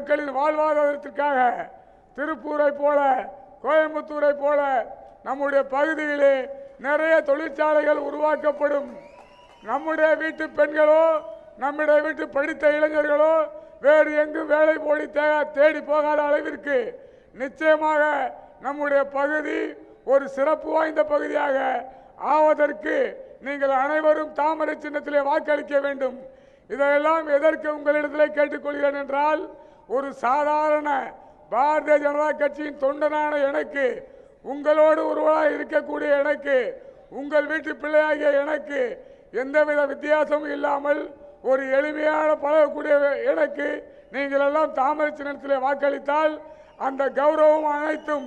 மக்களின் வாழ்வாதாரத்திற்காக திருப்பூரை போல கோயம்புத்தூரை போல நம்முடைய பகுதியிலே நிறைய தொழிற்சாலைகள் உருவாக்கப்படும். நம்முடைய வீட்டு பெண்களோ நம்முடைய வீட்டு படித்த இளைஞர்களோ வேறு எங்கும் வேலை போடி தேடி போகாத அளவிற்கு நிச்சயமாக நம்முடைய பகுதி ஒரு சிறப்பு வாய்ந்த பகுதியாக ஆவதற்கு நீங்கள் அனைவரும் தாமரை சின்னத்திலே வாக்களிக்க வேண்டும். இதையெல்லாம் எதற்கு உங்களிடத்தில் கேட்டுக்கொள்கிறேன் என்றால், ஒரு சாதாரண பாரதிய ஜனதா கட்சியின் தொண்டனான எனக்கு, உங்களோடு ஒருவராக இருக்கக்கூடிய எனக்கு, உங்கள் வீட்டு பிள்ளையாகிய எனக்கு எந்தவித வித்தியாசமும் இல்லாமல் ஒரு எளிமையான பழகக்கூடிய எனக்கு நீங்கள் எல்லாம் தாமரை சின்னத்திலே வாக்களித்தால் அந்த கௌரவம் அனைத்தும்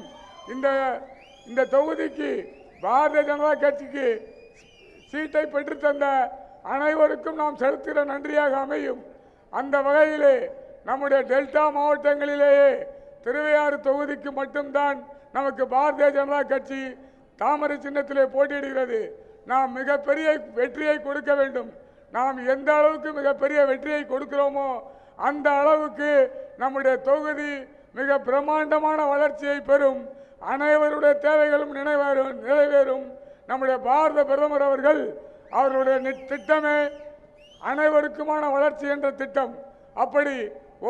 இந்த தொகுதிக்கு பாரதிய ஜனதா கட்சிக்கு சீட்டை பெற்றுத்தந்த அனைவருக்கும் நாம் செலுத்துகிற நன்றியாக அமையும். அந்த வகையிலே நம்முடைய டெல்டா மாவட்டங்களிலேயே திருவையாறு தொகுதிக்கு மட்டும்தான் நமக்கு பாரதிய ஜனதா கட்சி தாமரை சின்னத்திலே போட்டியிடுகிறது. நாம் மிகப்பெரிய வெற்றியை கொடுக்க வேண்டும். நாம் எந்த அளவுக்கு மிகப்பெரிய வெற்றியை கொடுக்கிறோமோ அந்த அளவுக்கு நம்முடைய தொகுதி மிக பிரம்மாண்டமான வளர்ச்சியை பெறும். அனைவருடைய தேவைகளும் நிறைவேறும். நம்முடைய பாரத பிரதமர் அவர்களுடைய திட்டமே அனைவருக்குமான வளர்ச்சி என்ற திட்டம். அப்படி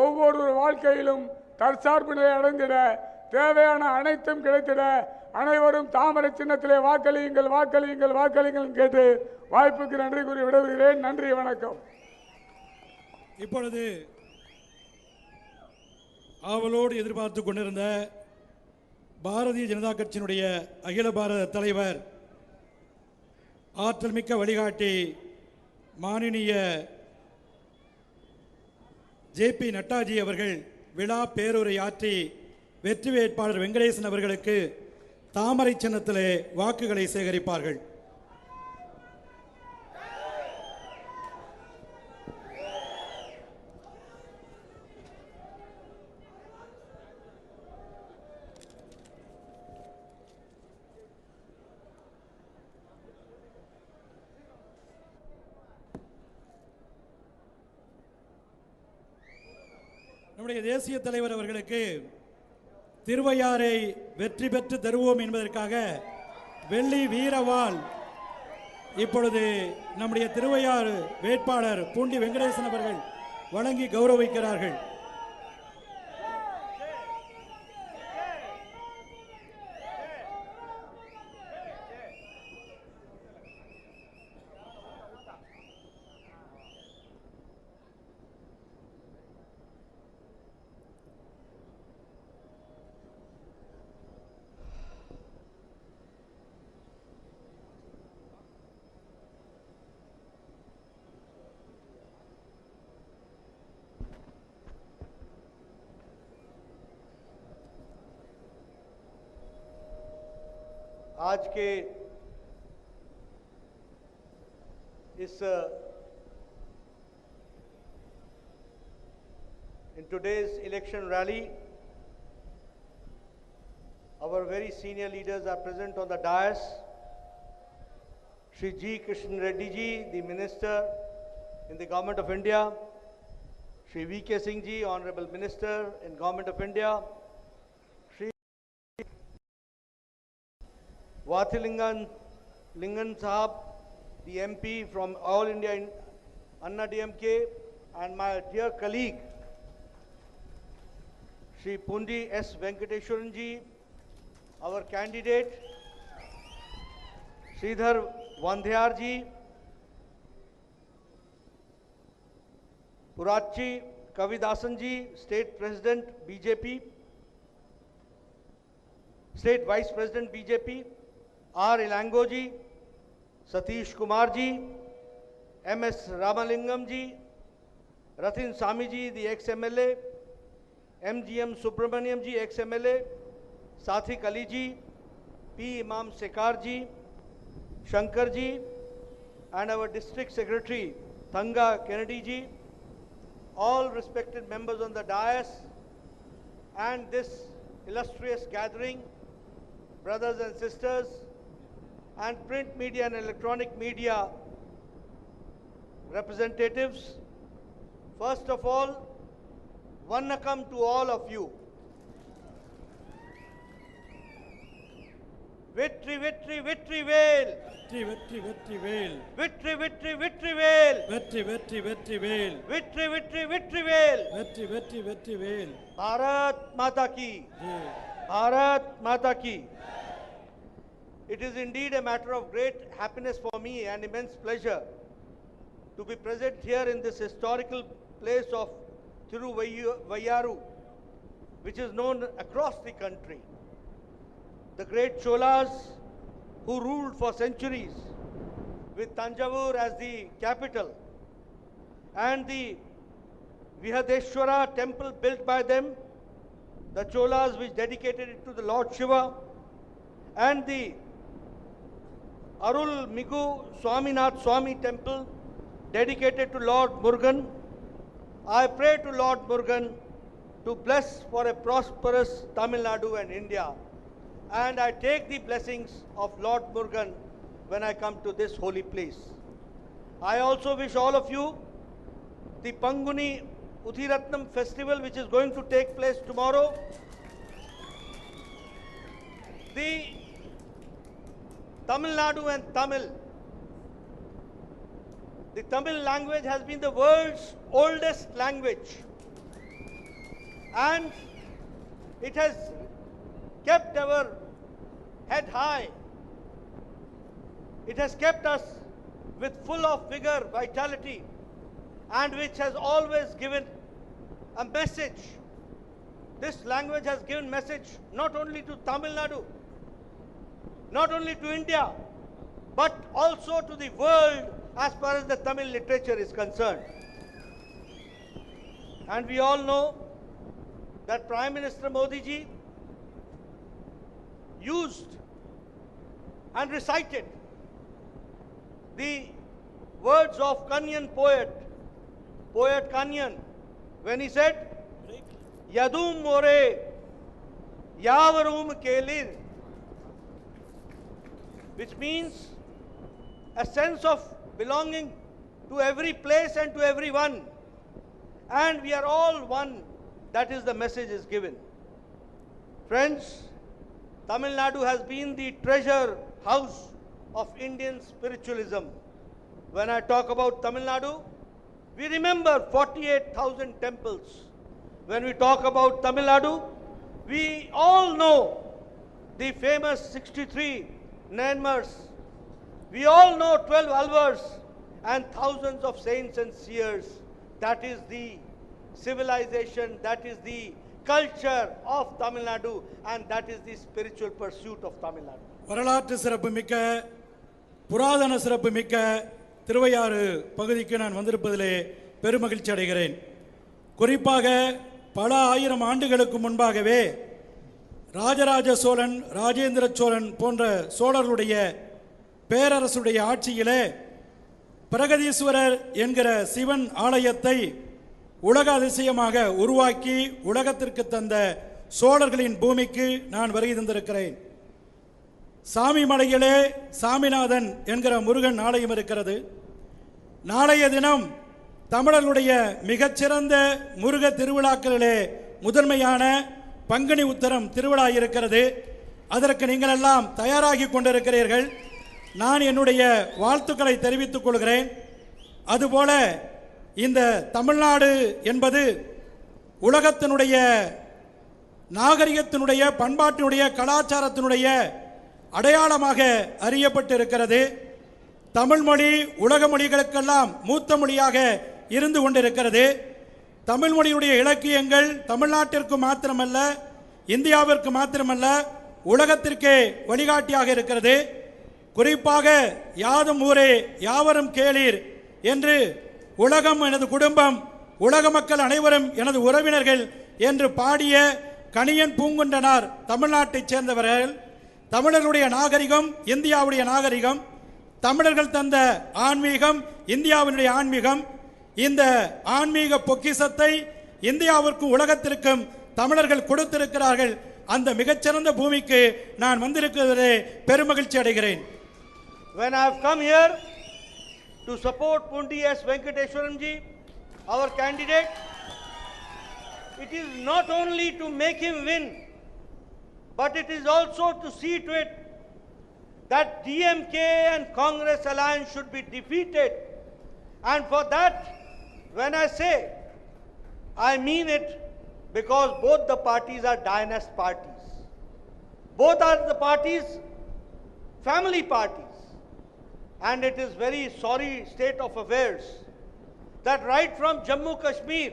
ஒவ்வொரு வாழ்க்கையிலும் தற்சார்பு நிலை அடைந்திட தேவையான அனைத்தும் கிடைத்திட அனைவரும் தாமரை சின்னத்திலே வாக்களியுங்கள் வாக்களியுங்கள் வாக்களியுங்கள் கேட்டு வாய்ப்புக்கு நன்றி கூறி விடைபெறுகிறேன். நன்றி, வணக்கம். இப்பொழுது ஆவலோடு எதிர்பார்த்து கொண்டிருந்த பாரதிய ஜனதா கட்சியினுடைய அகில பாரத தலைவர், ஆற்றல் மிக்க வழிகாட்டி, மானினிய ஜே.பி. நட்டாஜி அவர்கள் விழா பேருரை ஆற்றி வெற்றி வேட்பாளர் வெங்கடேசன் அவர்களுக்கு தாமரை சின்னத்திலே வாக்குகளை சேகரிப்பார்கள். நம்முடைய தேசிய தலைவர் அவர்களுக்கு திருவையாறை வெற்றி பெற்று தருவோம் என்பதற்காக வெள்ளி வீரவாள் இப்பொழுது நம்முடைய திருவையாறு வேட்பாளர் பூண்டி வெங்கடேசன் அவர்கள் வழங்கி கௌரவிக்கிறார்கள். आज के in today's election rally, our very senior leaders are present on the dais. Shri G. Krishnan Reddy ji, the Minister in the Government of India, Shri V.K. Singh ji, Honorable Minister in Government of India, Vathilingan Sahab, the MP from All India Anna DMK, and my dear colleague, Shri Pundi S. Venkateswaran ji, our candidate, Sridhar Vandhyar ji, Purachi Kavidasan ji, State President BJP, State Vice President BJP, R. Ilango ji, Satish Kumar ji, M.S. Ramalingam ji, Rathin Sami ji, the ex-MLA, M.G.M. Subramaniam ji, ex-MLA, Sathik Ali ji, P. Imam Sekar ji, Shankar ji, and our District Secretary, Thanga Kennedy ji, all respected members on the dais, and this illustrious gathering, brothers and sisters, and print media and electronic media representatives. First of all, Vannakam to all of you. Victory, victory, victory, Vale. வெற்றி வெற்றி வெற்றி வேல். Victory, victory, victory, Vale. வெற்றி வெற்றி வெற்றி வேல். Victory, victory, victory, Vale. வெற்றி வெற்றி வெற்றி வேல். Bharat Mata ki. Jai. Bharat Mata ki. It is indeed a matter of great happiness for me and immense pleasure to be present here in this historical place of Thiruvayyaru, which is known across the country. The great Cholas who ruled for centuries with Tanjavur as the capital and the Vihadeshwara temple built by them, the Cholas which dedicated it to the Lord Shiva, and the Arul Migu Swaminath Swami temple dedicated to Lord Murugan. I pray to Lord Murugan to bless for a prosperous Tamil Nadu and India. And I take the blessings of Lord Murugan when I come to this holy place. I also wish all of you the Panguni Uthiratnam festival, which is going to take place tomorrow. The Tamil Nadu and Tamil. The Tamil language has been the world's oldest language, and it has kept our head high. It has kept us with full of vigor, vitality, and which has always given a message. This language has given message not only to Tamil Nadu, not only to India, but also to the world as far as the Tamil literature is concerned. And we all know that Prime Minister Modi ji used and recited the words of Kanyan poet Kanyan, when he said, Yadum more yavarum kelir, which means a sense of belonging to every place and to everyone, and we are all one. That is the message is given. Friends, Tamil Nadu has been the treasure house of Indian spiritualism. When I talk about Tamil Nadu, we remember 48,000 temples. When we talk about Tamil Nadu, we all know the famous 63 Nayanmars. We all know 12 Alvars and thousands of saints and seers. That is the civilization, that is the culture of Tamil Nadu, and that is the spiritual pursuit of Tamil Nadu. வரலாற்று சிறப்புமிக்க புராதன சிறப்புமிக்க திருவையாறு பகுதிக்கு நான் வந்திருப்பதிலே பெருமகிழ்ச்சி அடைகிறேன். குறிப்பாக பல ஆயிரம் ஆண்டுகளுக்கு முன்பாகவே ராஜராஜ சோழன், ராஜேந்திர சோழன் போன்ற சோழர்களுடைய பேரரசுடைய ஆட்சியிலே பிரகதீஸ்வரர் என்கிற சிவன் ஆலயத்தை உலக அதிசயமாக உருவாக்கி உலகத்திற்கு தந்த சோழர்களின் பூமிக்கு நான் வருகை தந்திருக்கிறேன். சாமி மலையிலே சாமிநாதன் என்கிற முருகன் ஆலயம் இருக்கிறது. நாளைய தினம் தமிழர்களுடைய மிகச்சிறந்த முருக திருவிழாக்களிலே முதன்மையான பங்குனி உத்தரம் திருவிழா இருக்கிறது. அதற்கு நீங்கள் எல்லாம் தயாராகி கொண்டிருக்கிறீர்கள். நான் என்னுடைய வாழ்த்துக்களை தெரிவித்துக் கொள்கிறேன். அதுபோல இந்த தமிழ்நாடு என்பது உலகத்தினுடைய நாகரிகத்தினுடைய பண்பாட்டினுடைய கலாச்சாரத்தினுடைய அடையாளமாக அறியப்பட்டிருக்கிறது. தமிழ் மொழி உலக மொழிகளுக்கெல்லாம் மூத்த மொழியாக இருந்து கொண்டிருக்கிறது. தமிழ் மொழியுடைய இலக்கியங்கள் தமிழ்நாட்டிற்கு மாத்திரமல்ல, இந்தியாவிற்கு மாத்திரமல்ல, உலகத்திற்கே வழிகாட்டியாக இருக்கிறது. குறிப்பாக யாதும் ஊரே யாவரும் கேளீர் என்று உலகம் எனது குடும்பம், உலக மக்கள் அனைவரும் எனது உறவினர்கள் என்று பாடிய கணியன் பூங்குன்றனார் தமிழ்நாட்டைச் சேர்ந்தவர்கள். தமிழர்களுடைய நாகரிகம் இந்தியாவுடைய நாகரிகம், தமிழர்கள் தந்த ஆன்மீகம் இந்தியாவினுடைய ஆன்மீகம். இந்த ஆன்மீக பொக்கிஷத்தை இந்தியாவிற்கும் உலகத்திற்கும் தமிழர்கள் கொடுத்திருக்கிறார்கள். அந்த மிகச்சிறந்த பூமிக்கு நான் வந்திருக்கிறதே பெருமகிழ்ச்சி அடைகிறேன். When I have come here to support Pundi S. Venkateswaran ji, our candidate, it is not only to make him win, but it is also to see to it that DMK and Congress alliance should be defeated. And for that, when I say, I mean it, because both the parties are dynast parties. Both are the parties family parties. And it is very sorry state of affairs that right from Jammu Kashmir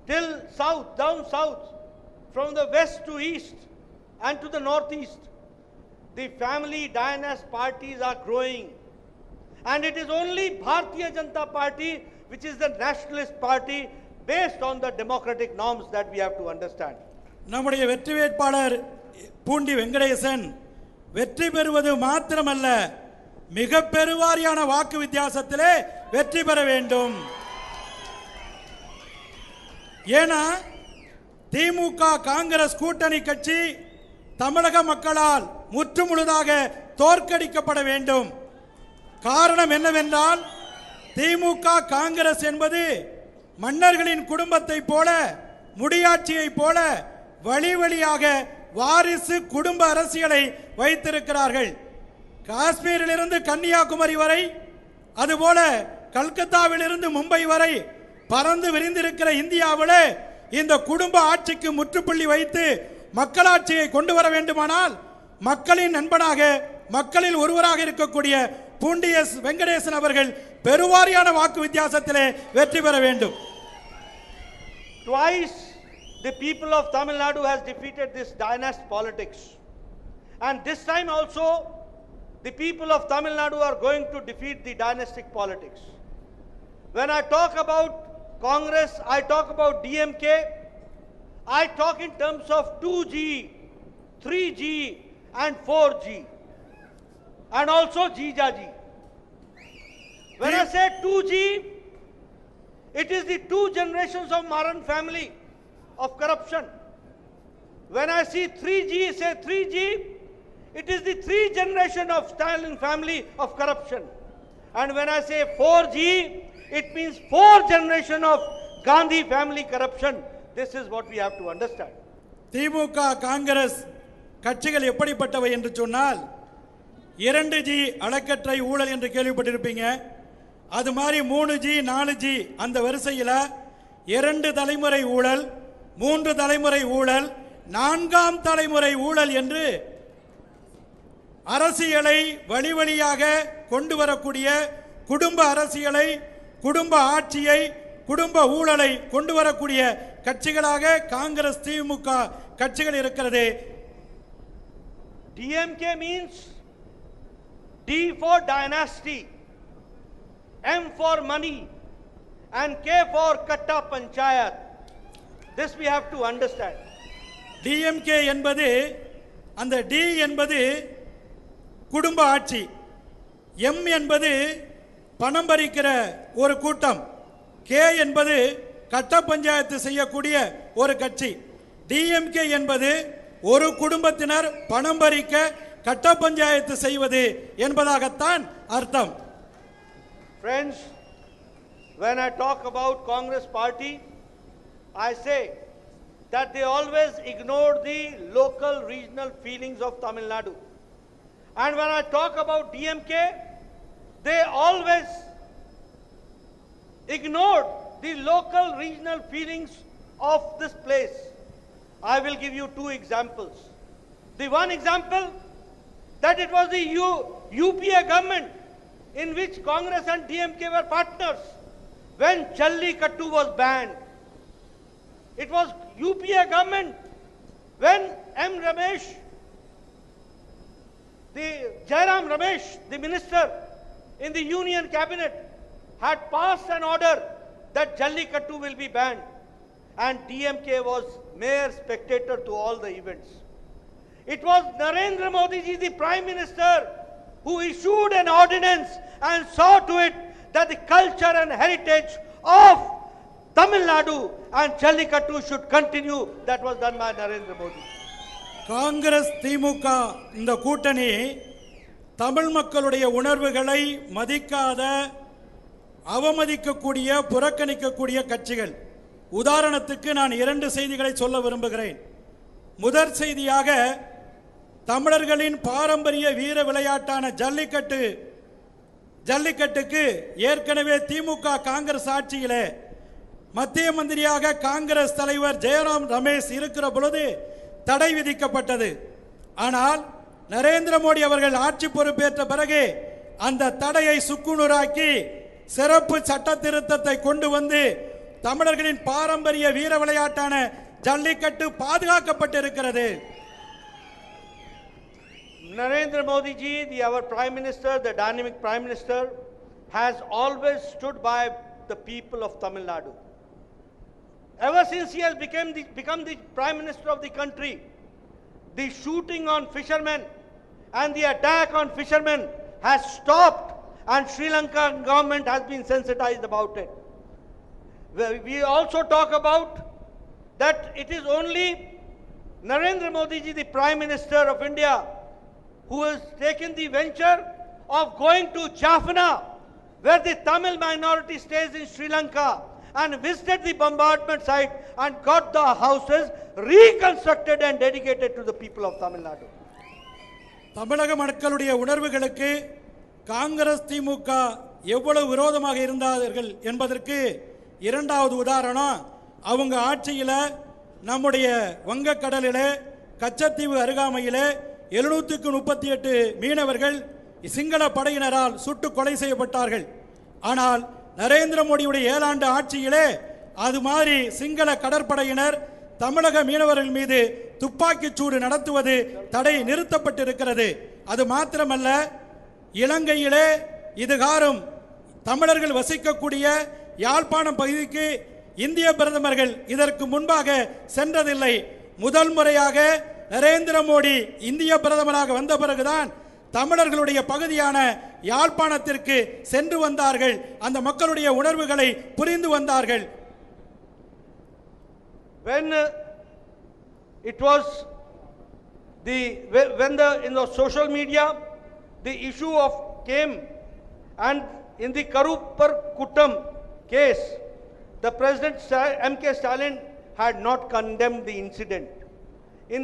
till south, down south, from the west to east and to the northeast, the family dynast parties are growing. And it is only Bharatiya Janata Party which is the nationalist party based on the democratic norms that we have to understand. நம்முடைய வெற்றி வேட்பாளர் பூண்டி வெங்கடேசன் வெற்றி பெறுவது மாத்திரமல்ல, மிக பெருவாரியான வாக்கு வித்தியாசத்திலே வெற்றி பெற வேண்டும். ஏனா திமுக காங்கிரஸ் கூட்டணி கட்சி தமிழக மக்களால் முற்றுமுழுதாக தோற்கடிக்கப்பட வேண்டும். காரணம் என்னவென்றால், திமுக காங்கிரஸ் என்பது மன்னர்களின் குடும்பத்தை போல, முடியாட்சியை போல வழி வழியாக வாரிசு குடும்ப அரசியலை வைத்திருக்கிறார்கள். காஷ்மீரிலிருந்து கன்னியாகுமரி வரை, அதுபோல கல்கத்தாவிலிருந்து மும்பை வரை பறந்து விரிந்திருக்கிற இந்தியாவிலே இந்த குடும்ப ஆட்சிக்கு முற்றுப்புள்ளி வைத்து மக்களாட்சியை கொண்டு வர வேண்டுமானால், மக்களின் நண்பனாக, மக்களில் ஒருவராக இருக்கக்கூடிய பூண்டி எஸ் வெங்கடேசன் அவர்கள் பெருவாரியான வாக்கு வித்தியாசத்திலே வெற்றி பெற வேண்டும். Twice the people of Tamil Nadu has defeated this dynast politics, and this time also the people of Tamil Nadu are going to defeat the dynastic politics. When I talk about Congress, I talk about DMK, I talk in terms of 2G, 3G and 4G, and also Jijaji. When I say 2G, it is the two generations of Maran family of corruption. When I see 3G, say 3G, it is the three generation of Stalin family of corruption. And when I say 4G, it means four generation of Gandhi family corruption. This is what we have to understand. திமுக காங்கிரஸ் கட்சிகள் எப்படிப்பட்டவை என்று சொன்னால், 2G அடக்கற்றை ஊழல் என்று கேள்விப்பட்டிருப்பீங்க. அது மாதிரி 3G 4G அந்த வரிசையில் 2 தலைமுறை ஊழல், 3 தலைமுறை ஊழல், 4ஆம் தலைமுறை ஊழல் என்று அரசியலை வழி வழியாக கொண்டு வரக்கூடிய, குடும்ப அரசியலை, குடும்ப ஆட்சியை, குடும்ப ஊழலை கொண்டு வரக்கூடிய கட்சிகளாக காங்கிரஸ் திமுக கட்சிகள் இருக்கிறது. DMK means D for dynasty, M for money and K for katta panchayat. This we have to understand. DMK என்பது, அந்த D என்பது குடும்ப ஆட்சி, M என்பது பணம் பறிக்கிற ஒரு கூட்டம், K என்பது கட்ட பஞ்சாயத்து செய்யக்கூடிய ஒரு கட்சி. DMK என்பது ஒரு குடும்பத்தினர் பணம் பறிக்க கட்ட பஞ்சாயத்து செய்வது என்பதாகத்தான் அர்த்தம். Friends, when I talk about Congress party, I say that they always ignore the local regional feelings of Tamil Nadu. And when I talk about DMK, they always ignored the local regional feelings of this place. I will give you two examples. The one example, that it was the UPA government in which Congress and DMK were partners when Jallikattu was banned. It was UPA government when M. Ramesh, the Jairam Ramesh, the minister in the Union Cabinet, had passed an order that Jallikattu will be banned, and DMK was mere spectator to all the events. It was Narendra Modi ji, the Prime Minister, who issued an ordinance and saw to it that the culture and heritage of Tamil Nadu and Jallikattu should continue. That was done by Narendra Modi. Congress திமுக இந்த கூட்டணி தமிழ் மக்களுடைய உணர்வுகளை மதிக்காத, அவமதிக்கக்கூடிய, புறக்கணிக்கக்கூடிய கட்சிகள். உதாரணத்துக்கு நான் 2 செய்திகளை சொல்ல விரும்புகிறேன். முதற் செய்தியாக, தமிழர்களின் பாரம்பரிய வீர விளையாட்டான ஜல்லிக்கட்டுக்கு ஏற்கனவே திமுக காங்கிரஸ் ஆட்சியிலே மத்திய மந்திரியாக காங்கிரஸ் தலைவர் ஜெயராம் ரமேஷ் இருக்கிற பொழுது தடை விதிக்கப்பட்டது. ஆனால் நரேந்திர மோடி அவர்கள் ஆட்சி பொறுப்பேற்ற பிறகு அந்த தடையை சுக்குநூறாக்கி சிறப்பு சட்ட திருத்தத்தை கொண்டு வந்து தமிழர்களின் பாரம்பரிய வீர விளையாட்டான jallikattu பாதுகாக்கப்பட்டிருக்கிறது. Narendra Modi ji, our Prime Minister, the dynamic Prime Minister, has always stood by the people of Tamil Nadu. Ever since he has become the Prime Minister of the country, the shooting on fishermen and the attack on fishermen has stopped, and Sri Lankan government has been sensitized about it. We also talk about that it is only Narendra Modi ji, the Prime Minister of India, who has taken the venture of going to Jaffna, where the Tamil minority stays in Sri Lanka, and visited the bombardment site and got the houses reconstructed and dedicated to the people of Tamil Nadu. தமிழக மக்களுடைய உணர்வுகளுக்கு காங்கிரஸ் திமுக எவ்வளவு விரோதமாக இருந்தார்கள் என்பதற்கு இரண்டாவது உதாரணம், அவங்க ஆட்சியில் நம்முடைய வங்கக்கடலிலே கச்சத்தீவு அருகாமையிலே 738 மீனவர்கள் சிங்கள படையினரால் சுட்டு கொலை செய்யப்பட்டார்கள். ஆனால் நரேந்திர மோடியுடைய 7 ஆண்டு ஆட்சியிலே அது மாதிரி சிங்கள கடற்படையினர் தமிழக மீனவர்கள் மீது துப்பாக்கிச் சூடு நடத்துவது தடை நிறுத்தப்பட்டிருக்கிறது. அது மாத்திரமல்ல, இலங்கையிலே இதுகாரும் தமிழர்கள் வசிக்கக்கூடிய யாழ்ப்பாணம் பகுதிக்கு இந்திய பிரதமர்கள் இதற்கு முன்பாக சென்றதில்லை. முதல் முறையாக நரேந்திர மோடி இந்திய பிரதமராக வந்த பிறகுதான் தமிழர்களுடைய பகுதியான யாழ்ப்பாணத்திற்கு சென்று வந்தார்கள். அந்த மக்களுடைய உணர்வுகளை புரிந்து வந்தார்கள். When it was in the social media the issue of came, and in the Karupar Kuttam case, the President M.K. Stalin had not condemned the incident. In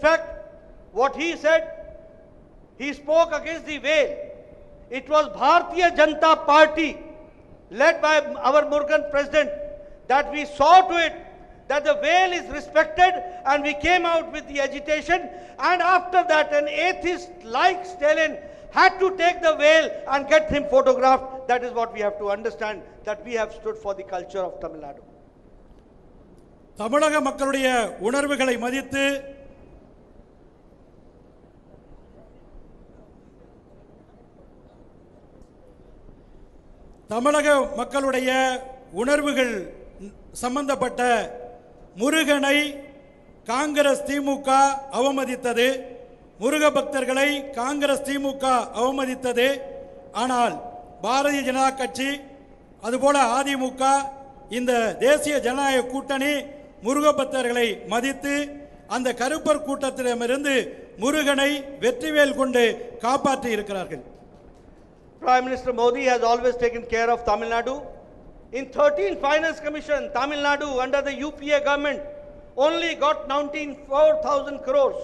fact, what he said, he spoke against the whale. It was Bharatiya Janata Party, led by our Murugan President, that we saw to it that the whale is respected, and we came out with the agitation, and after that an atheist like Stalin had to take the whale and get him photographed. That is what we have to understand, that we have stood for the culture of Tamil Nadu. தமிழக மக்களுடைய உணர்வுகளை மதித்து தமிழக மக்களுடைய உணர்வுகள் சம்பந்தப்பட்ட முருகனை காங்கிரஸ் திமுக அவமதித்தது, முருக பக்தர்களை காங்கிரஸ் திமுக அவமதித்தது. ஆனால் பாரதிய ஜனதா கட்சி, அதுபோல அதிமுக, இந்த தேசிய ஜனநாயக கூட்டணி முருக பக்தர்களை மதித்து அந்த கருப்பர் கூட்டத்திடமிருந்து முருகனை வெற்றிவேல் கொண்டு காப்பாற்றி இருக்கிறார்கள். Prime Minister Modi has always taken care of Tamil Nadu. In 13 Finance Commission, Tamil Nadu under the UPA government only got 94,000 crores.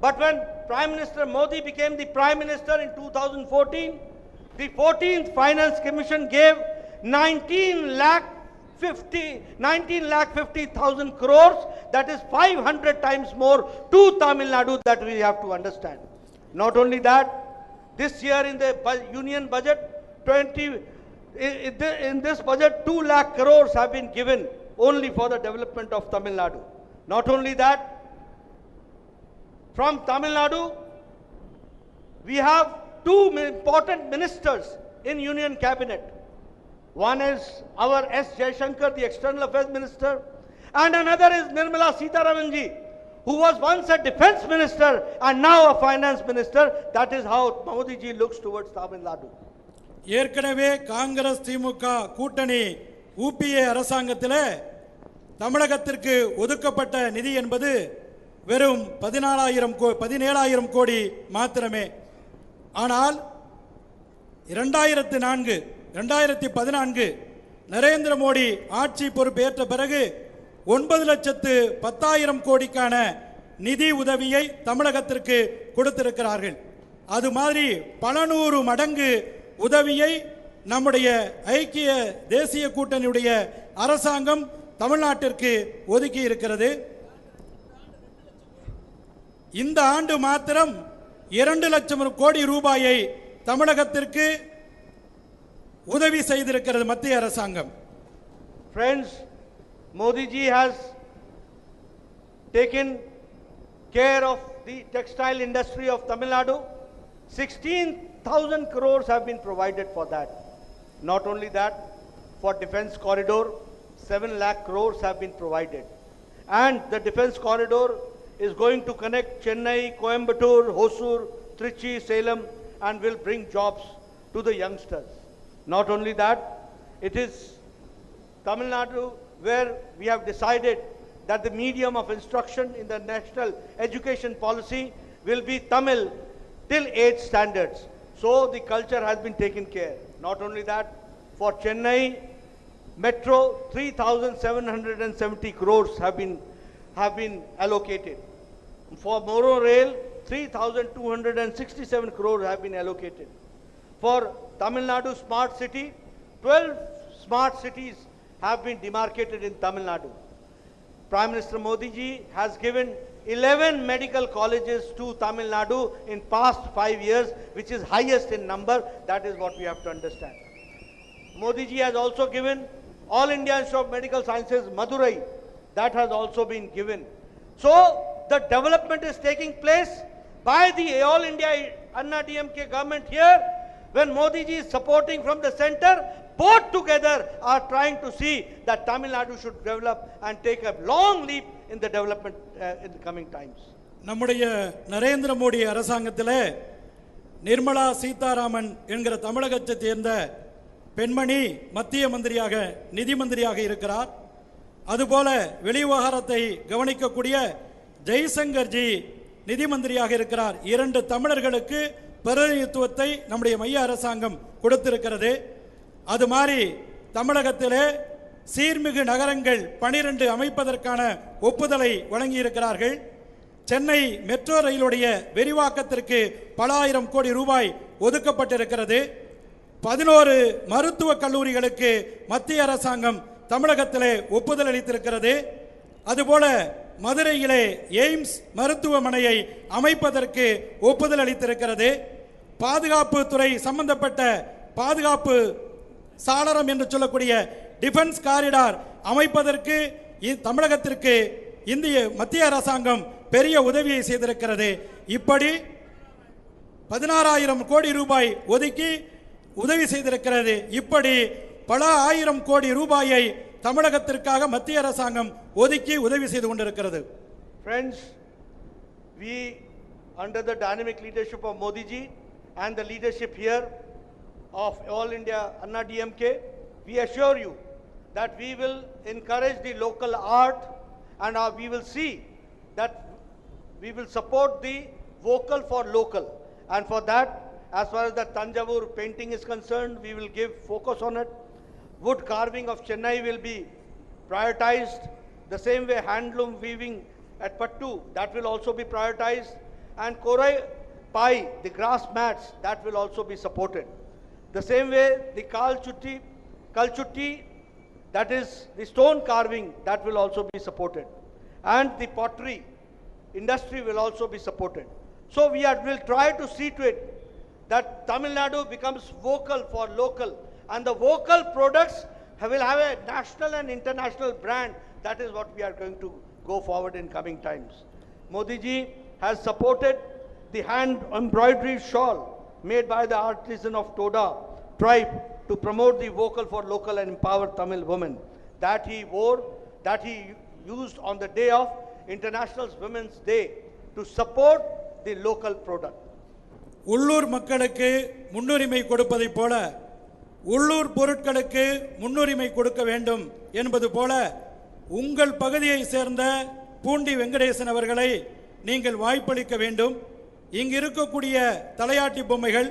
But when Prime Minister Modi became the Prime Minister in 2014, the 14th Finance Commission gave 19,50,000 crores, that is 500 times more to Tamil Nadu, that we have to understand. Not only that, this year in the union budget, in this budget 2 lakh crores have been given only for the development of Tamil Nadu. Not only that, from Tamil Nadu, we have 2 important ministers in union cabinet. One is our S. Jaishankar, the External Affairs Minister, and another is Nirmala Sitharaman ji, who was once a defense minister and now a finance minister. That is how Modi ji looks towards Tamil Nadu. ஏற்கனவே காங்கிரஸ் திமுக கூட்டணி UPA அரசாங்கத்தில் தமிழகத்திற்கு ஒதுக்கப்பட்ட நிதி என்பது வெறும் 17,000 கோடி மாத்திரமே. ஆனால் 2014 நரேந்திர மோடி ஆட்சி பொறுப்பேற்ற பிறகு 9,10,000 கோடிக்கான நிதி உதவியை தமிழகத்திற்கு கொடுத்திருக்கிறார்கள். அது மாதிரி பல நூறு மடங்கு உதவியை நம்முடைய ஐக்கிய தேசிய கூட்டணியுடைய அரசாங்கம் தமிழ்நாட்டிற்கு ஒதுக்கி இருக்கிறது. இந்த ஆண்டு மாத்திரம் 2 லட்சம் கோடி ரூபாயை தமிழகத்திற்கு உதவி செய்திருக்கிறது மத்திய அரசாங்கம். Friends, Modi ji has taken care of the textile industry of Tamil Nadu. 16,000 crores have been provided for that. Not only that, for defense corridor, 7 lakh crores have been provided. And the defense corridor is going to connect Chennai, Coimbatore, Hosur, Trichy, Salem, and will bring jobs to the youngsters. Not only that, it is Tamil Nadu where we have decided that the medium of instruction in the national education policy will be Tamil till 8th standards. So the culture has been taken care. Not only that, for Chennai Metro, 3,770 crores have been allocated. For Moro Rail, 3,267 crores have been allocated. For Tamil Nadu Smart City, 12 smart cities have been demarcated in Tamil Nadu. Prime Minister Modi ji has given 11 medical colleges to Tamil Nadu in past 5 years, which is highest in number. That is what we have to understand. Modi ji has also given All India Institute of Medical Sciences, Madurai. That has also been given. So the development is taking place by the All India Anna DMK government here. When Modi ji is supporting from the center, both together are trying to see that Tamil Nadu should develop and take a long leap in the development in the coming times. நம்முடைய நரேந்திர மோடி அரசாங்கத்தில் நிர்மலா சீதாராமன் என்கிற தமிழகத்தை சேர்ந்த பெண்மணி மத்திய மந்திரியாக நிதி மந்திரியாக இருக்கிறார். அதுபோல வெளிவிவகாரத்தை கவனிக்கக்கூடிய ஜெய்சங்கர் ஜி நிதி மந்திரியாக இருக்கிறார். 2 தமிழர்களுக்கு பிரதிநிதித்துவத்தை நம்முடைய மைய அரசாங்கம் கொடுத்திருக்கிறது. அது மாதிரி தமிழகத்திலே சீர்மிகு நகரங்கள் 12 அமைப்பதற்கான ஒப்புதலை வழங்கியிருக்கிறார்கள். சென்னை மெட்ரோ ரயிலுடைய விரிவாக்கத்திற்கு பல ஆயிரம் கோடி ரூபாய் ஒதுக்கப்பட்டிருக்கிறது. 11 மருத்துவக் கல்லூரிகளுக்கு மத்திய அரசாங்கம் தமிழகத்திலே ஒப்புதல் அளித்திருக்கிறது. அதுபோல மதுரையிலே எய்ம்ஸ் மருத்துவமனையை அமைப்பதற்கு ஒப்புதல் அளித்திருக்கிறது. பாதுகாப்பு துறை சம்பந்தப்பட்ட பாதுகாப்பு சாளரம் என்று சொல்லக்கூடிய டிஃபென்ஸ் காரிடார் அமைப்பதற்கு தமிழகத்திற்கு இந்திய மத்திய அரசாங்கம் பெரிய உதவியை செய்திருக்கிறது. இப்படி 16,000 கோடி ரூபாய் ஒதுக்கி உதவி செய்திருக்கிறது. இப்படி பல ஆயிரம் கோடி ரூபாயை தமிழகத்திற்காக மத்திய அரசாங்கம் ஒதுக்கி உதவி செய்து கொண்டிருக்கிறது. Friends, we under the dynamic leadership of Modi ji and the leadership here of All India Anna DMK, we assure you that we will encourage the local art and we will see that we will support the vocal for local, and for that, as far as the Tanjavur painting is concerned, we will give focus on it. Wood carving of Chennai will be prioritized. The same way handloom weaving at Pattu, that will also be prioritized. And Korai Pai, the grass mats, that will also be supported. The same way the Kalchutti, that is the stone carving, that will also be supported. And the pottery industry will also be supported. So we will try to see to it that Tamil Nadu becomes vocal for local, and the vocal products will have a national and international brand. That is what we are going to go forward in coming times. Modi ji has supported the hand embroidery shawl made by the artisan of Toda tribe to promote the vocal for local and empower Tamil women, that he wore, that he used on the day of International Women's Day to support the local product. உள்ளூர் மக்களுக்கு முன்னுரிமை கொடுப்பதை போல உள்ளூர் பொருட்களுக்கு முன்னுரிமை கொடுக்க வேண்டும் என்பது போல உங்கள் பகுதியை சேர்ந்த பூண்டி வெங்கடேசன் அவர்களை நீங்கள் வாய்ப்பளிக்க வேண்டும். இங்கு இருக்கக்கூடிய தலையாட்டி பொம்மைகள்,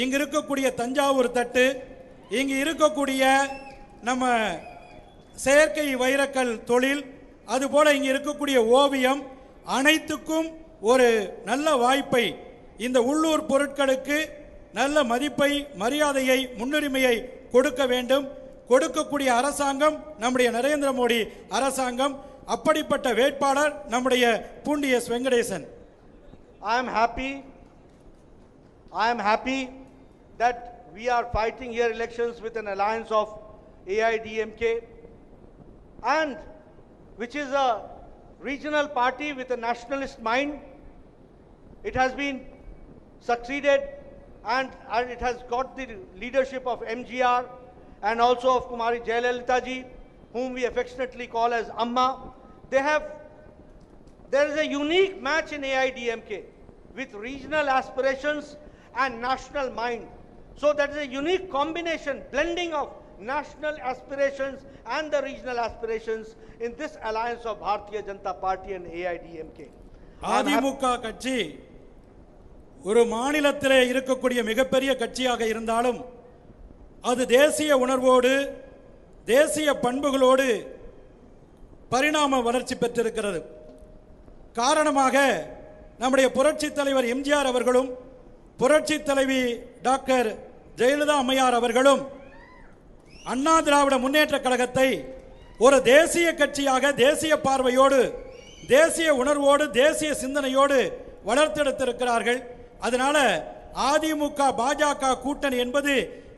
இங்கு இருக்கக்கூடிய தஞ்சாவூர் தட்டு, இங்கு இருக்கக்கூடிய நம்ம செயற்கை வைரக்கல் தொழில், அதுபோல இங்கே இருக்கக்கூடிய ஓவியம் அனைத்துக்கும் ஒரு நல்ல வாய்ப்பை, இந்த உள்ளூர் பொருட்களுக்கு நல்ல மதிப்பை, மரியாதையை, முன்னுரிமையை கொடுக்க வேண்டும். கொடுக்கக்கூடிய அரசாங்கம் நம்முடைய நரேந்திர மோடி அரசாங்கம். அப்படிப்பட்ட வேட்பாளர் நம்முடைய Poondi S. Venkatesan. I am happy that we are fighting here elections with an alliance of AIDMK, and which is a regional party with a nationalist mind. It has been succeeded and it has got the leadership of MGR and also of Kumari Jayalalitha ji, whom we affectionately call as Amma. There is a unique match in AIDMK with regional aspirations and national mind. So that is a unique combination, blending of national aspirations and the regional aspirations in this alliance of Bharatiya Janata Party and AIDMK. AIADMK கட்சி ஒரு மாநிலத்திலே இருக்கக்கூடிய மிகப்பெரிய கட்சியாக இருந்தாலும் அது தேசிய உணர்வோடு, தேசிய பண்புகளோடு பரிணாம வளர்ச்சி பெற்றிருக்கிறது. காரணமாக நம்முடைய புரட்சி தலைவர் எம்ஜிஆர் அவர்களும் புரட்சி தலைவி டாக்டர் ஜெயலலிதா அம்மையார் அவர்களும் அண்ணா திராவிட முன்னேற்ற கழகத்தை ஒரு தேசிய கட்சியாக, தேசிய பார்வையோடு, தேசிய உணர்வோடு, தேசிய சிந்தனையோடு வளர்த்தெடுத்திருக்கிறார்கள். அதனால அதிமுக பாஜக கூட்டணி என்பது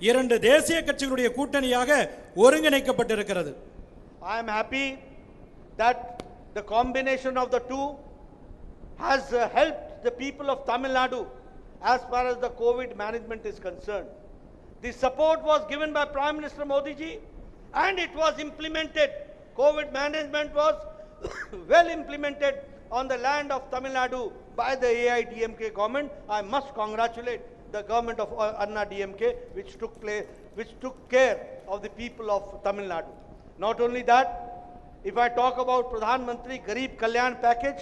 இரண்டு தேசிய கட்சிகளுடைய கூட்டணியாக ஒருங்கிணைக்கப்பட்டிருக்கிறது. I am happy that the combination of the two has helped the people of Tamil Nadu as far as the COVID management is concerned. The support was given by Prime Minister Modi ji and it was implemented. COVID management was well implemented on the land of Tamil Nadu by the AIDMK government. I must congratulate the government of Anna DMK which took care of the people of Tamil Nadu. Not only that, if I talk about Pradhan Mantri Garib Kalyan package,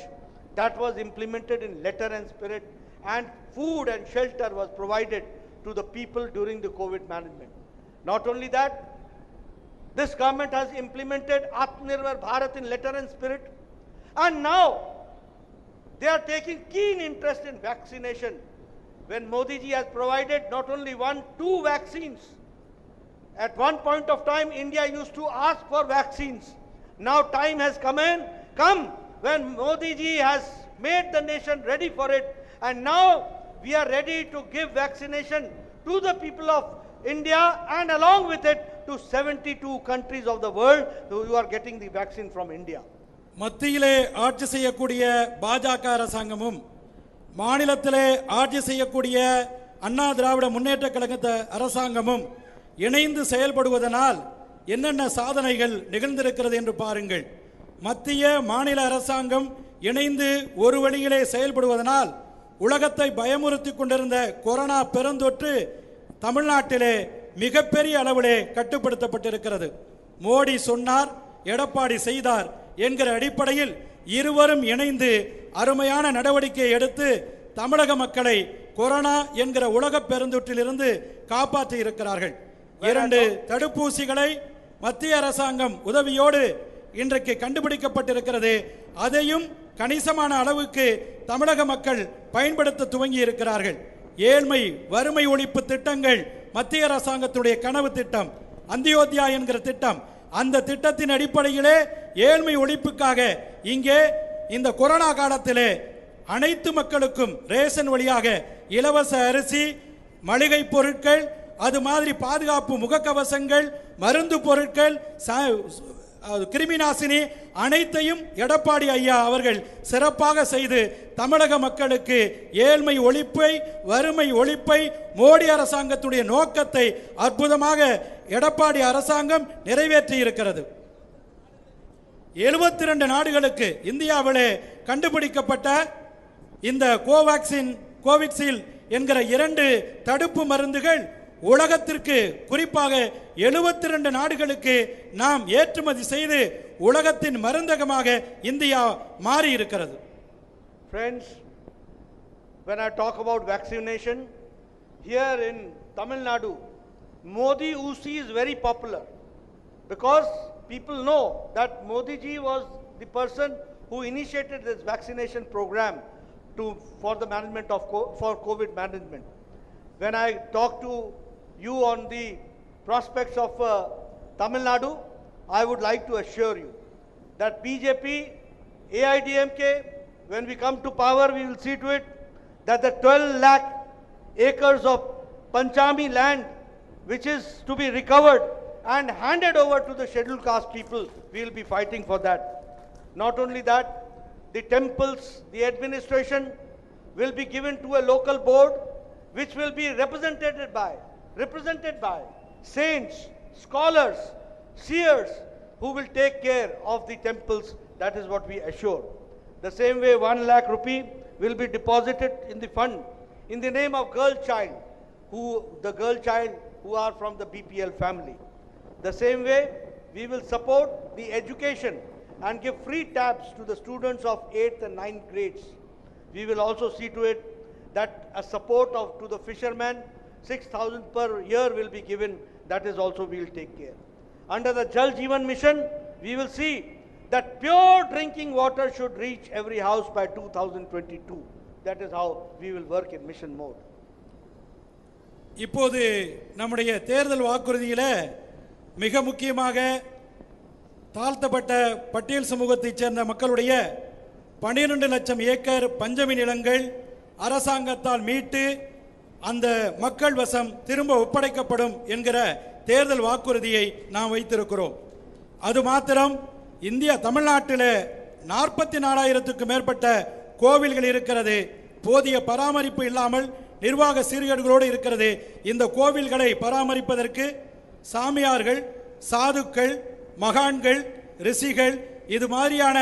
that was implemented in letter and spirit, and food and shelter was provided to the people during the COVID management. Not only that, this government has implemented Atmanirbhar Bharat in letter and spirit, and now they are taking keen interest in vaccination. When Modi ji has provided not only 1, 2 vaccines. At one point of time, India used to ask for vaccines. Now time has come when Modi ji has made the nation ready for it, and now we are ready to give vaccination to the people of India and along with it to 72 countries of the world who are getting the vaccine from India. மத்தியிலே ஆட்சி செய்யக்கூடிய பாஜக அரசாங்கமும் மாநிலத்திலே ஆட்சி செய்யக்கூடிய அண்ணா திராவிட முன்னேற்ற கழக அரசாங்கமும் இணைந்து செயல்படுவதனால் என்னென்ன சாதனைகள் நிகழ்ந்திருக்கிறது என்று பாருங்கள். மத்திய மாநில அரசாங்கம் இணைந்து ஒரு வழியிலே செயல்படுவதனால் உலகத்தை பயமுறுத்தி கொண்டிருந்த கொரோனா பெருந்தொற்று தமிழ்நாட்டிலே மிகப்பெரிய அளவிலே கட்டுப்படுத்தப்பட்டிருக்கிறது. மோடி சொன்னார், எடப்பாடி செய்தார் என்கிற அடிப்படையில் இருவரும் இணைந்து அருமையான நடவடிக்கை எடுத்து தமிழக மக்களை கொரோனா என்கிற உலக பெருந்தொற்றிலிருந்து காப்பாற்றி இருக்கிறார்கள். 2 தடுப்பூசிகளை மத்திய அரசாங்கம் உதவியோடு இன்றைக்கு கண்டுபிடிக்கப்பட்டிருக்கிறது. அதையும் கணிசமான அளவுக்கு தமிழக மக்கள் பயன்படுத்த துவங்கி இருக்கிறார்கள். ஏழ்மை வறுமை ஒழிப்பு திட்டங்கள் மத்திய அரசாங்கத்துடைய கனவு திட்டம், அந்தியோத்யா என்கிற திட்டம். அந்த திட்டத்தின் அடிப்படையிலே ஏழ்மை ஒழிப்புக்காக இங்கே இந்த கொரோனா காலத்திலே அனைத்து மக்களுக்கும் ரேஷன் வழியாக இலவச அரிசி, மளிகை பொருட்கள், அது மாதிரி பாதுகாப்பு முகக்கவசங்கள், மருந்து பொருட்கள், கிருமிநாசினி அனைத்தையும் எடப்பாடி ஐயா அவர்கள் சிறப்பாக செய்து தமிழக மக்களுக்கு ஏழ்மை ஒழிப்பை, வறுமை ஒழிப்பை, மோடி அரசாங்கத்துடைய நோக்கத்தை அற்புதமாக எடப்பாடி அரசாங்கம் நிறைவேற்றி இருக்கிறது. 72 நாடுகளுக்கு இந்தியாவிலே கண்டுபிடிக்கப்பட்ட இந்த கோவிட்ஷீல்ட் என்கிற 2 தடுப்பு மருந்துகள் உலகத்திற்கு குறிப்பாக 72 நாடுகளுக்கு நாம் ஏற்றுமதி செய்து உலகத்தின் மருந்தகமாக இந்தியா மாறி இருக்கிறது. Friends, when I talk about vaccination, here in Tamil Nadu, Modi Usi is very popular. because people know that Modi ji was the person who initiated this vaccination program for the management of for COVID management. When I talk to you on the prospects of Tamil Nadu, I would like to assure you that BJP, AIDMK, when we come to power, we will see to it that the 12 lakh acres of Panchami land, which is to be recovered and handed over to the scheduled caste people, we will be fighting for that. Not only that, the temples, the administration will be given to a local board which will be represented by saints, scholars, seers who will take care of the temples. That is what we assure. The same way 1 lakh rupee will be deposited in the fund in the name of girl child who are from the BPL family. The same way we will support the education and give free tabs to the students of 8th and 9th grades. We will also see to it that a support to the fishermen, 6,000 per year will be given. That is also we will take care. Under the Jal Jeevan Mission, we will see that pure drinking water should reach every house by 2022. That is how we will work in mission mode. இப்போது நம்முடைய தேர்தல் வாக்குறுதியில மிக முக்கியமாக தாழ்த்தப்பட்ட பட்டியல் சமூகத்தைச் சேர்ந்த மக்களுடைய 12 லட்சம் ஏக்கர் பஞ்சமி நிலங்கள் அரசாங்கத்தால் மீட்டு அந்த மக்கள் வசம் திரும்ப ஒப்படைக்கப்படும் என்கிற தேர்தல் வாக்குறுதியை நாம் வைத்திருக்கிறோம். அது மாத்திரம் இந்தியா தமிழ்நாட்டில் 44,000க்கும் மேற்பட்ட கோவில்கள் இருக்கிறது. போதிய பராமரிப்பு இல்லாமல் நிர்வாக சீர்கேடுகளோடு இருக்கிறது. இந்த கோவில்களை பராமரிப்பதற்கு சாமியார்கள், சாதுக்கள், மகான்கள், ரிஷிகள், இது மாதிரியான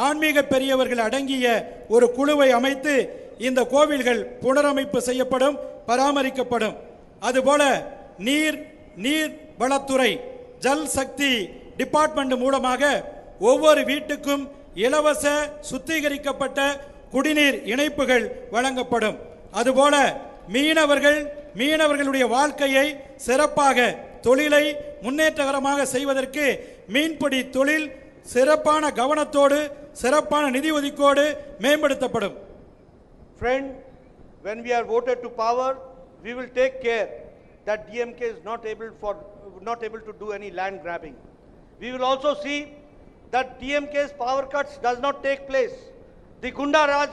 ஆன்மீக பெரியவர்கள் அடங்கிய ஒரு குழுவை அமைத்து இந்த கோவில்கள் புனரமைப்பு செய்யப்படும், பராமரிக்கப்படும். அதுபோல நீர் வளத்துறை ஜல் சக்தி டிபார்ட்மெண்ட் மூலமாக ஒவ்வொரு வீட்டுக்கும் இலவச சுத்திகரிக்கப்பட்ட குடிநீர் இணைப்புகள் வழங்கப்படும். அதுபோல மீனவர்களுடைய வாழ்க்கையை சிறப்பாக தொழிலை முன்னேற்றகரமாக செய்வதற்கு மீன்பிடி தொழில் சிறப்பான கவனத்தோடு சிறப்பான நிதி ஒதுக்கீடு மேம்படுத்தப்படும். Friend, when we are voted to power, we will take care that DMK is not able to do any land grabbing. We will also see that DMK's power cuts does not take place. The Gunda Raj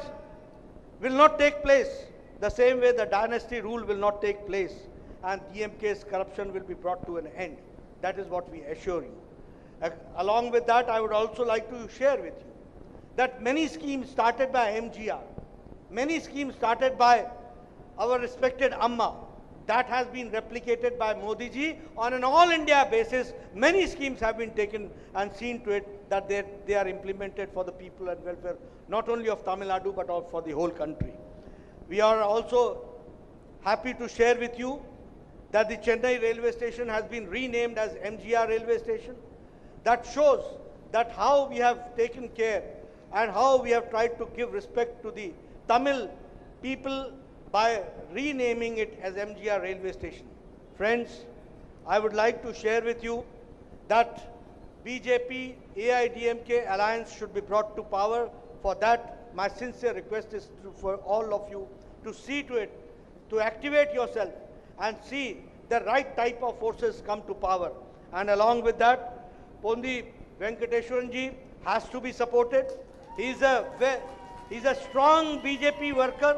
will not take place. The same way the dynasty rule will not take place, and DMK's corruption will be brought to an end. That is what we assure you. Along with that, I would also like to share with you that many schemes started by MGR, many schemes started by our respected Amma, that has been replicated by Modi ji on an all India basis. Many schemes have been taken and seen to it that they are implemented for the people and welfare, not only of Tamil Nadu but also for the whole country. We are also happy to share with you that the Chennai railway station has been renamed as MGR railway station. That shows that how we have taken care and how we have tried to give respect to the Tamil people by renaming it as MGR railway station. Friends, I would like to share with you that BJP AIDMK alliance should be brought to power. For that, my sincere request is for all of you to see to it, to activate yourself and see the right type of forces come to power. And along with that, Pondi Venkateshwaran ji has to be supported. He's a strong BJP worker,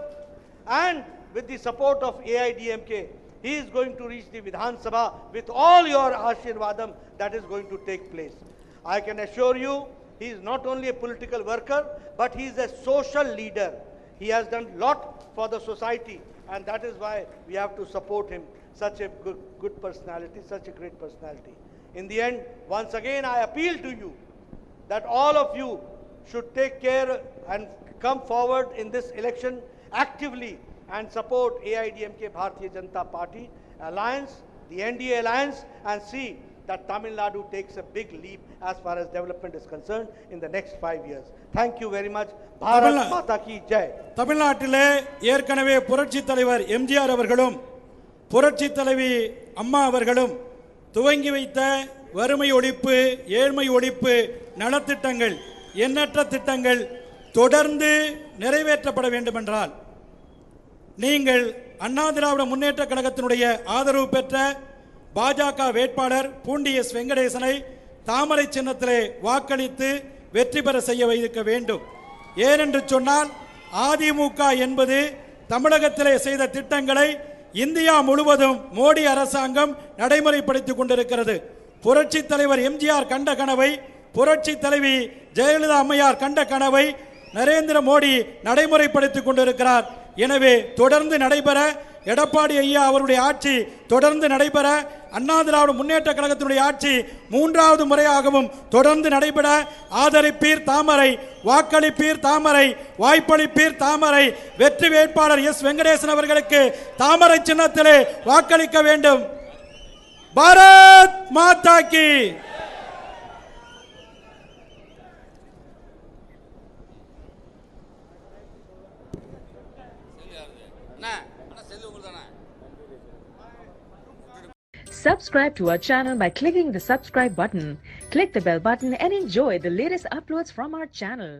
and with the support of AIDMK, he is going to reach the Vidhan Sabha with all your Ashirvadam. That is going to take place. I can assure you, he is not only a political worker, but he is a social leader. He has done a lot for the society, and that is why we have to support him. Such a good personality, such a great personality. In the end, once again, I appeal to you that all of you should take care and come forward in this election actively and support AIDMK Bharatiya Janata Party alliance, the NDA alliance, and see that Tamil Nadu takes a big leap as far as development is concerned in the next 5 years. Thank you very much. Bharat Mata ki Jai. தமிழ்நாட்டிலே ஏற்கனவே புரட்சி தலைவர் எம்ஜிஆர் அவர்களும் புரட்சி தலைவி அம்மா அவர்களும் துவங்கி வைத்த வறுமை ஒழிப்பு, ஏழ்மை ஒழிப்பு, நலத்திட்டங்கள், எண்ணற்ற திட்டங்கள் தொடர்ந்து நிறைவேற்றப்பட வேண்டுமென்றால் நீங்கள் அண்ணா திராவிட முன்னேற்ற கழகத்தினுடைய ஆதரவு பெற்ற பாஜக வேட்பாளர் பூண்டி எஸ் வெங்கடேசனை தாமரை சின்னத்திலே வாக்களித்து வெற்றி பெற செய்ய வைக்க வேண்டும். ஏனென்று சொன்னால் அதிமுக என்பது தமிழகத்திலே செய்த திட்டங்களை இந்தியா முழுவதும் மோடி அரசாங்கம் நடைமுறைப்படுத்திக் கொண்டிருக்கிறது. புரட்சி தலைவர் எம்ஜிஆர் கண்ட கனவை, புரட்சி தலைவி ஜெயலலிதா அம்மையார் கண்ட கனவை நரேந்திர மோடி நடைமுறைப்படுத்திக் கொண்டிருக்கிறார். எனவே தொடர்ந்து நடைபெற, எடப்பாடி ஐயா அவருடைய ஆட்சி தொடர்ந்து நடைபெற, அண்ணா திராவிட முன்னேற்ற கழகத்தினுடைய ஆட்சி மூன்றாவது முறையாகவும் தொடர்ந்து நடைபெற ஆதரிப்பீர் தாமரை, வாக்களிப்பீர் தாமரை, வாய்ப்பளிப்பீர் தாமரை. வெற்றி வேட்பாளர் எஸ் வெங்கடேசன் அவர்களுக்கு தாமரை சின்னத்திலே வாக்களிக்க வேண்டும். பாரத் மாதா கி. Subscribe to our channel by clicking the subscribe button. Click the bell button and enjoy the latest uploads from our channel.